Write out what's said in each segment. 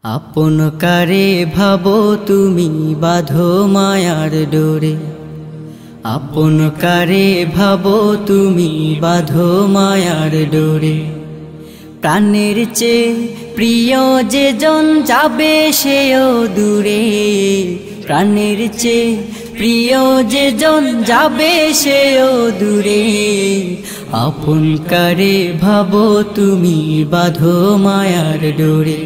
আপন কারে ভাবো তুমি বাঁধো মায়ার ডোরে। আপন কারে ভাবো তুমি বাঁধো মায়ার ডোরে। প্রাণের চেয়ে প্রিয় যে জন যাবে সেও দূরে। প্রাণের চেয়ে প্রিয় যে জন যাবে সেও দূরে। আপন কারে ভাবো তুমি বাঁধো মায়ার ডোরে।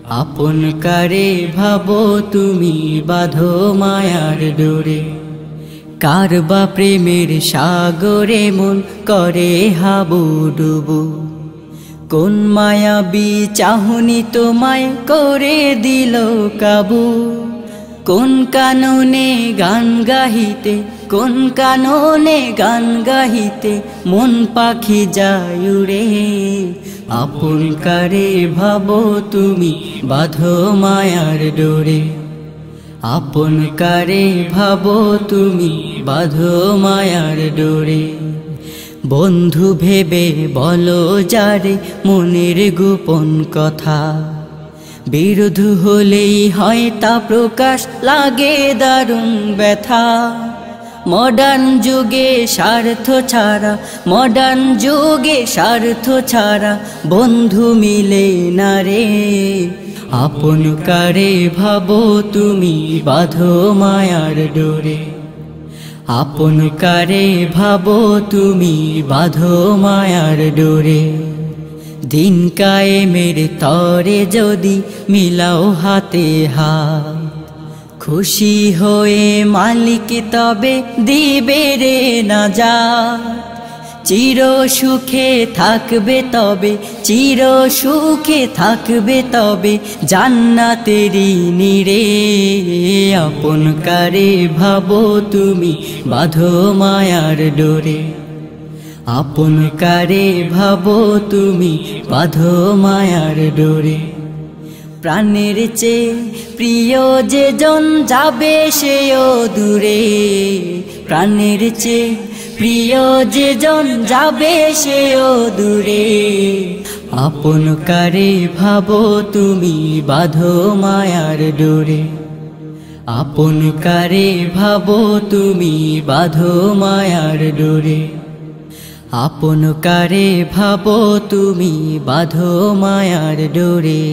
আপন কারে ভাবো তুমি বাঁধো মায়ার ডোরে। কার বা প্রেমের সাগরে মন করে হাবুডুবু। কোন মায়াবী চাহনি তোমায় করে দিল কাবু। কোন কাননে গান গাহিতে, কোন কাননে গান গাহিতে মন পাখি যায় উড়ে। আপন কারে ভাবো তুমি বাঁধো মায়ার ডোরে। আপন কারে ভাবো তুমি বাঁধো মায়ার ডোরে। বন্ধু ভেবে বলো যারে মনের গোপন কথা। বিরোধ হলেই হয় তা প্রকাশ লাগে দারুণ ব্যথা। মডার্ন যুগে স্বার্থ ছাড়া, মডার্ন যুগে স্বার্থ ছাড়া বন্ধু মিলে না রে। আপন কারে ভাবো তুমি বাঁধো মায়ার ডোরে। আপন কারে ভাবো তুমি বাঁধো মায়ার ডোরে। দিন কায়েমের তরে যদি মিলাও হাতে হাত, খুশি হয়ে মালিক তবে দিবে রে নাজাত। চির সুখে থাকবে তবে, চির সুখে থাকবে তবে জান্নাতেরই নীড়ে। আপন কারে ভাবো তুমি বাঁধো মায়ার ডোরে। আপন কারে ভাবো তুমি বাঁধো মায়ার ডোরে। প্রাণের চেয়ে প্রিয় যে জন যাবে সেও দূরে। প্রাণের চেয়ে প্রিয় যে জন যাবে সেও দূরে। আপন কারে ভাবো তুমি বাঁধো মায়ার ডোরে। আপন কারে ভাবো তুমি বাঁধো মায়ার ডোরে। আপন কারে ভাবো তুমি বাঁধো মায়ার ডোরে।